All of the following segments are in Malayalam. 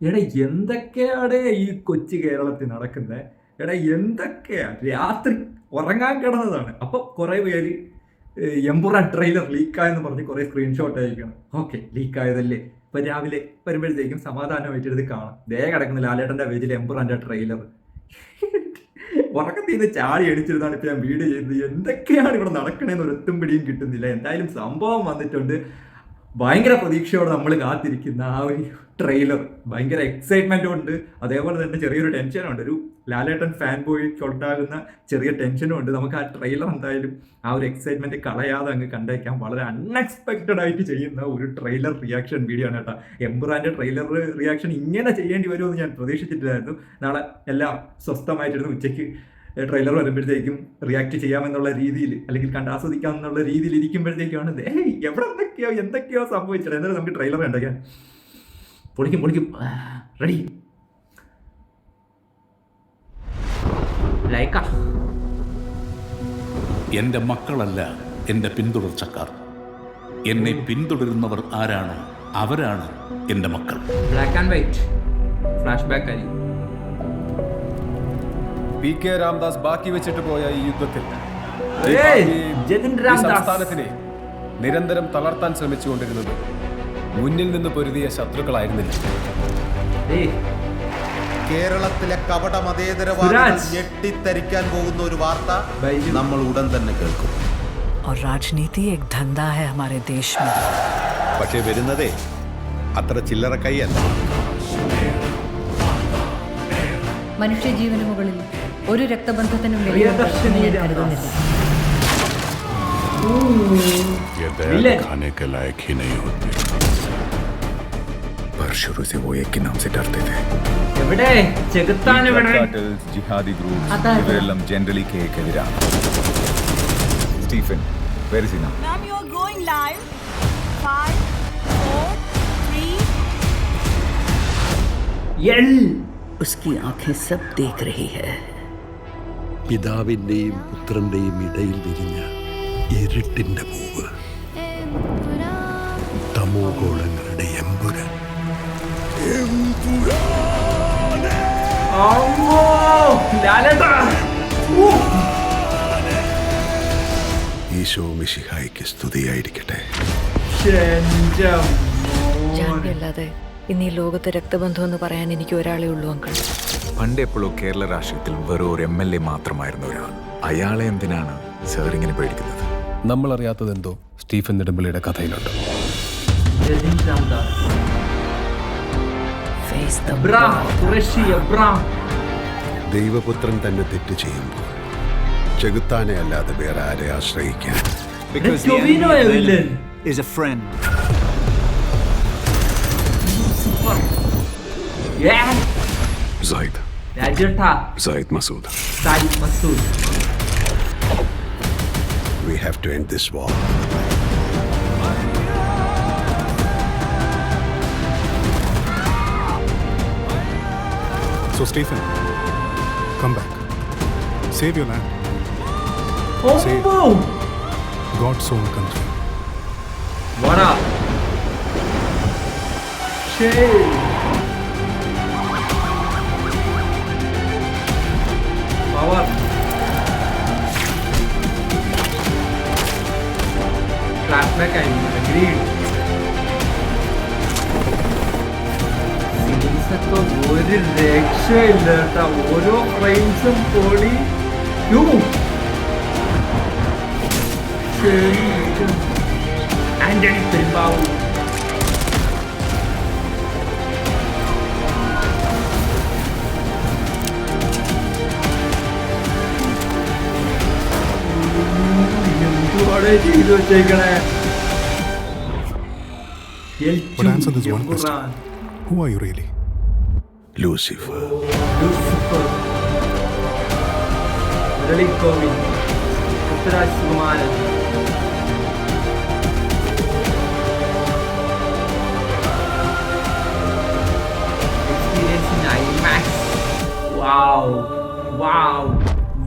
എടാ എന്തൊക്കെയാണ് ഈ കൊച്ചു കേരളത്തിൽ നടക്കുന്നത്? എടാ എന്തൊക്കെയാ, രാത്രി ഉറങ്ങാൻ കിടന്നതാണ്, അപ്പൊ കുറെ പേര് എമ്പുറാൻ ട്രെയിലർ ലീക്കായെന്ന് പറഞ്ഞ് കുറെ സ്ക്രീൻഷോട്ട് അയക്കണം. ഓക്കെ, ലീക്കായതല്ലേ, ഇപ്പൊ രാവിലെ വരുമ്പോഴത്തേക്കും സമാധാനമായിട്ട് ഇത് കാണാം. ദേ കിടക്കുന്ന ലാലേട്ടന്റെ പേജിൽ എമ്പുറാന്റെ ട്രെയിലർ. ഉറക്കത്തിൽ നിന്ന് ചാടി അടിച്ചിരുന്നാണ് ഇപ്പൊ ഞാൻ വീഡിയോ ചെയ്യുന്നത്. എന്തൊക്കെയാണ് ഇവിടെ നടക്കണേന്ന് ഒരു എത്തും പിടിയും കിട്ടുന്നില്ല. എന്തായാലും സംഭവം വന്നിട്ടുണ്ട്. ഭയങ്കര പ്രതീക്ഷയോടെ നമ്മൾ കാത്തിരിക്കുന്ന ആ ഒരു ട്രെയിലർ, ഭയങ്കര എക്സൈറ്റ്മെന്റും ഉണ്ട്, അതേപോലെ തന്നെ ചെറിയൊരു ടെൻഷനും ഉണ്ട്. ഒരു ലാലേട്ടൻ ഫാൻ ബോയ്ക്ക് ഉണ്ടാകുന്ന ചെറിയ ടെൻഷനും ഉണ്ട്. നമുക്ക് ആ ട്രെയിലർ എന്തായാലും ആ ഒരു എക്സൈറ്റ്മെന്റ് കളയാതെ അങ്ങ് കണ്ടേക്കാം. വളരെ അൺഎക്സ്പെക്റ്റഡ് ആയിട്ട് ചെയ്യുന്ന ഒരു ട്രെയിലർ റിയാക്ഷൻ വീഡിയോ ആണ് കേട്ടോ. എംപുറാന്റെ ട്രെയിലർ റിയാക്ഷൻ ഇങ്ങനെ ചെയ്യേണ്ടി വരുമെന്ന് ഞാൻ പ്രതീക്ഷിച്ചിട്ടില്ലായിരുന്നു. നാളെ എല്ലാം സ്വസ്ഥമായിട്ടിരുന്ന് ഉച്ചയ്ക്ക് ട്രെയിലർ വരുമ്പോഴത്തേക്കും റിയാക്ട് ചെയ്യാമെന്നുള്ള രീതിയിൽ, അല്ലെങ്കിൽ കണ്ടാസ്വദിക്കാമെന്നുള്ള രീതിയിൽ ഇരിക്കുമ്പോഴത്തേക്കാണ് എവിടെ എന്തൊക്കെയോ സംഭവിച്ചത്. എന്നാലും നമുക്ക് ട്രെയിലർ കണ്ടേക്കാം. പൊളിക്കും. റെഡി, ലൈക്ക. എൻ്റെ മക്കളല്ല എൻ്റെ പിന്തുടർച്ചക്കാർ. എന്നെ പിന്തുടരുന്നവർ ആരാണ്, അവരാണ് എൻ്റെ മക്കൾ. Black and white flash back ആയി. PK രാംദാസ് ബാക്കി വെച്ചിട്ട് പോയ ഈ യുദ്ധത്തിൽ സംസ്ഥാനത്തിനെ നിരന്തരം തളർത്താൻ ശ്രമിച്ചുകൊണ്ടിരുന്നത് മുന്നിൽ നിന്ന് പൊരുതിയ ശത്രുക്കളായിരുന്നില്ല. കേരളത്തിലെ കപട മതേതരവാദികൾ ഞെട്ടിത്തരിക്കാൻ പോകുന്ന ഒരു വാർത്ത നമ്മൾ ഉടൻ തന്നെ കേൾക്കും. और राजनीति एक धंधा है हमारे देश में. പക്ഷേ വരുന്നതേ അത്ര ചില്ലറ കൈയല്ല. മനുഷ്യജീവന് മുകളിൽ ഒരു രക്തബന്ധത്തിനും खाने के लायक ही नहीं होते, पर शुरू से वो एक के नाम से डरते थे. ജിഹാദി ഗ്രൂപ്പ് ഇവരെല്ലാം ജനറലി കേക്കെതിരാണ്. Stephen, where is he now? Ma'am, you are going live. 5, 4, 3. उसकी आंखें सब देख रही है. പിതാവിൻ്റെയും പുത്രൻ്റെയും ഇടയിൽ വിരിഞ്ഞ ഇരുട്ടിൻ്റെ പൂവ്, തമോഗോളങ്ങളുടെ എമ്പുരാൻ. ഈശോ മിശിഹായ്ക്ക് സ്തുതിയായിരിക്കട്ടെ. അല്ലാതെ ഇന്ന് ഈ ലോകത്ത് രക്തബന്ധം എന്ന് പറയാൻ എനിക്ക് ഒരാളേ ഉള്ളൂ അങ്കിൾ. പണ്ട് എപ്പോഴോ കേരള രാഷ്ട്രീയത്തിൽ വെറും ഒരു MLA മാത്രമായിരുന്ന ഒരാൾ. അയാളെ എന്തിനാണ് സാർ ഇങ്ങനെ പേടിക്കുന്നത്? നമ്മൾ അറിയാത്തതെന്തോ സ്റ്റീഫൻ നെടുമ്പള്ളിയുടെ കഥയിലുണ്ട്. ദൈവപുത്രൻ തന്നെ തെറ്റ് ചെയ്യുമ്പോൾ ചെകുത്താനെ അല്ലാതെ വേറെ ആരെ ആശ്രയിക്കാൻ? Zaid Masood. We have to end this war. So Stephen, come back. Save your land. Save God's own country. What up? Shade. Power. Flashback I mean, agreed. സീൻസൊക്കെ ഒരു രക്ഷയില്ല കേട്ടോ. ഓരോ ഫ്രെയിംസും പൊളി. ആന്റണി പെരുമ്പാവൂർ. ചെയ്തു വെച്ചേക്കണേ. But answer this one question. Who are you really? Lucifer. മുരളിക്കോവിൽ, Prithviraj Sukumaran. Experience in IMAX.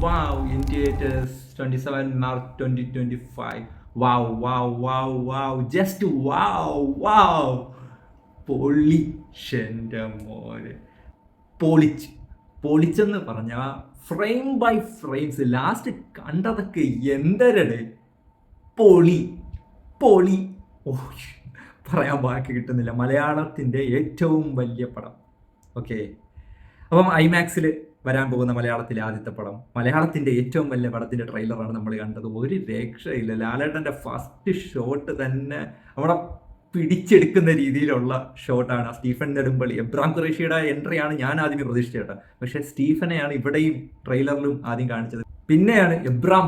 Wow. In theaters 27 March 2025. Wow. Just wow. Polly എൻ്റെ മോനെ പൊളിച്ചെന്ന് പറഞ്ഞ ഫ്രെയിം ബൈ ഫ്രെയിംസ് ലാസ്റ്റ് കണ്ടതൊക്കെ എന്തരടെ പൊളി ഓ പറയാൻ ബാക്കി കിട്ടുന്നില്ല. മലയാളത്തിൻ്റെ ഏറ്റവും വലിയ പടം. ഓക്കെ, അപ്പം ഐമാക്സിൽ വരാൻ പോകുന്ന മലയാളത്തിലെ ആദ്യത്തെ പടം, മലയാളത്തിൻ്റെ ഏറ്റവും വലിയ പടത്തിൻ്റെ ട്രെയിലറാണ് നമ്മൾ കണ്ടത്. ഒരു രക്ഷയില്ല. ലാലേട്ടൻ്റെ ഫസ്റ്റ് ഷോട്ട് തന്നെ അവിടെ പിടിച്ചെടുക്കുന്ന രീതിയിലുള്ള ഷോട്ടാണ്. സ്റ്റീഫൻ നെടുമ്പള്ളി, എബ്രാം ഖുറേഷിയുടെ എൻട്രിയാണ് ഞാൻ ആദ്യമേ പ്രതീക്ഷിച്ചത് കേട്ടോ. പക്ഷേ സ്റ്റീഫനെയാണ് ഇവിടെയും ട്രെയിലറിലും ആദ്യം കാണിച്ചത്. പിന്നെയാണ് എബ്രാം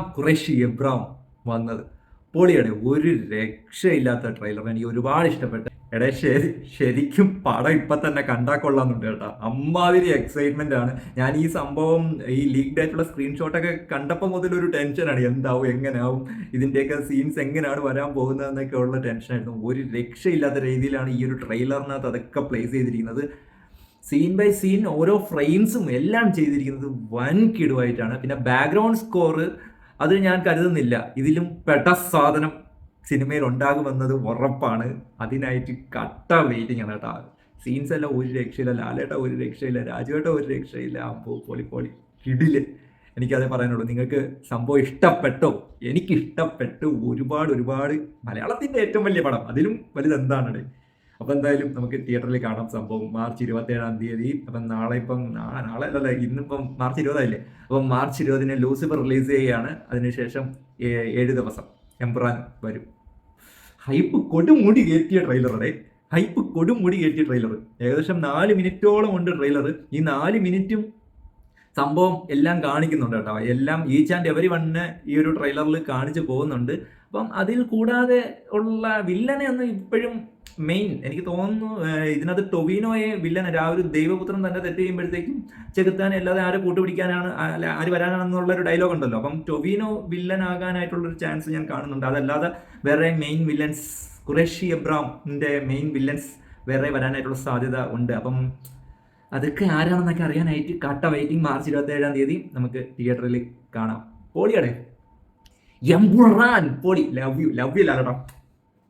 വന്നത്. പൊളിയാണ്. ഒരു രക്ഷയില്ലാത്ത ട്രെയിലർ. എനിക്ക് ഒരുപാട് ഇഷ്ടപ്പെട്ടു. ശരിക്കും പടം ഇപ്പം തന്നെ കണ്ടാൽ കൊള്ളാമെന്നുണ്ട് കേട്ടോ. അമ്മാതിരി എക്സൈറ്റ്മെൻ്റ് ആണ്. ഞാൻ ഈ സംഭവം ഈ ലീക്ഡ് ആയിട്ടുള്ള സ്ക്രീൻഷോട്ടൊക്കെ കണ്ടപ്പോൾ മുതൽ ഒരു ടെൻഷനാണ്. എന്താവും, എങ്ങനെയാവും, ഇതിൻ്റെയൊക്കെ സീൻസ് എങ്ങനെയാണ് വരാൻ പോകുന്നതെന്നൊക്കെ ഉള്ള ടെൻഷനായിരുന്നു. ഒരു രക്ഷയില്ലാത്ത രീതിയിലാണ് ഈ ഒരു ട്രെയിലറിനകത്ത് അതൊക്കെ പ്ലേസ് ചെയ്തിരിക്കുന്നത്. സീൻ ബൈ സീൻ ഓരോ ഫ്രെയിംസും എല്ലാം ചെയ്തിരിക്കുന്നത് വൻ കിടുവായിട്ടാണ്. പിന്നെ ബാക്ക്ഗ്രൗണ്ട് സ്കോർ അത് ഞാൻ കരുതുന്നില്ല ഇതിലും പെട്ട സാധനം സിനിമയിൽ ഉണ്ടാകുമെന്നത് ഉറപ്പാണ്. അതിനായിട്ട് കട്ട വെയിറ്റിംഗ് ആണ് കേട്ടോ. സീൻസ് എല്ലാം ഒരു രക്ഷയില്ല. ലാലേട്ട ഒരു രക്ഷയില്ല. രാജുവേട്ട ഒരു രക്ഷയില്ല. അമ്പോ പൊളി കിടില്. എനിക്കതേ പറയാനുള്ളൂ. നിങ്ങൾക്ക് സംഭവം ഇഷ്ടപ്പെട്ടോ? എനിക്കിഷ്ടപ്പെട്ടു ഒരുപാട്. മലയാളത്തിൻ്റെ ഏറ്റവും വലിയ പടം, അതിലും വലുത് എന്താണ്? അപ്പോൾ എന്തായാലും നമുക്ക് തിയേറ്ററിൽ കാണാം സംഭവം. മാർച്ച് 27-ാം തീയതി. അപ്പം നാളെ അല്ലല്ല, ഇന്നിപ്പം മാർച്ച് 20 അപ്പം മാർച്ച് 20 ലൂസിഫർ റിലീസ് ചെയ്യുകയാണ്. അതിനുശേഷം 7 ദിവസം എംപുറാൻ വരും. ഹൈപ്പ് കൊടുമുടി കയറ്റിയ ട്രെയിലറുടെ ഏകദേശം 4 മിനിറ്റോളം ഉണ്ട് ട്രെയിലർ. ഈ 4 മിനിറ്റും സംഭവം എല്ലാം കാണിക്കുന്നുണ്ട് കേട്ടോ. എല്ലാം ഈച്ച് ആൻഡ് എവരി വണ്ണ് ഈ ഒരു ട്രെയിലറിൽ കാണിച്ചു പോകുന്നുണ്ട്. അപ്പം അതിൽ കൂടാതെ ഉള്ള വില്ലനെ ഒന്നും ഇപ്പോഴും മെയിൻ എനിക്ക് തോന്നുന്നു ഇതിനകത്ത് ടൊവിനോയെ വില്ലൻ, ആ ഒരു ദൈവപുത്രൻ തന്നെ തെറ്റ് ചെയ്യുമ്പോഴത്തേക്കും ചെകുത്താനെ അല്ലാതെ ആരെ കൂട്ടുപിടിക്കാനാണ്, ആര് വരാനാണെന്നുള്ളൊരു ഡയലോഗ് ഉണ്ടല്ലോ. അപ്പം ടൊവിനോ വില്ലൻ ആകാനായിട്ടുള്ളൊരു ചാൻസ് ഞാൻ കാണുന്നുണ്ട്. അതല്ലാതെ വേറെ മെയിൻ വില്ലൻസ്, ഖുറേഷി എബ്രാമിൻ്റെ മെയിൻ വില്ലൻസ് വേറെ വരാനായിട്ടുള്ള സാധ്യത ഉണ്ട്. അപ്പം അതൊക്കെ ആരാണെന്നൊക്കെ അറിയാനായിട്ട് കട്ട വെയിറ്റിംഗ്. മാർച്ച് 27-ാം തീയതി നമുക്ക് തിയേറ്ററിൽ കാണാം. പൊളിയാടേ, എംപുറാൻ പൊളി. Love you ലാലേട്ടാ.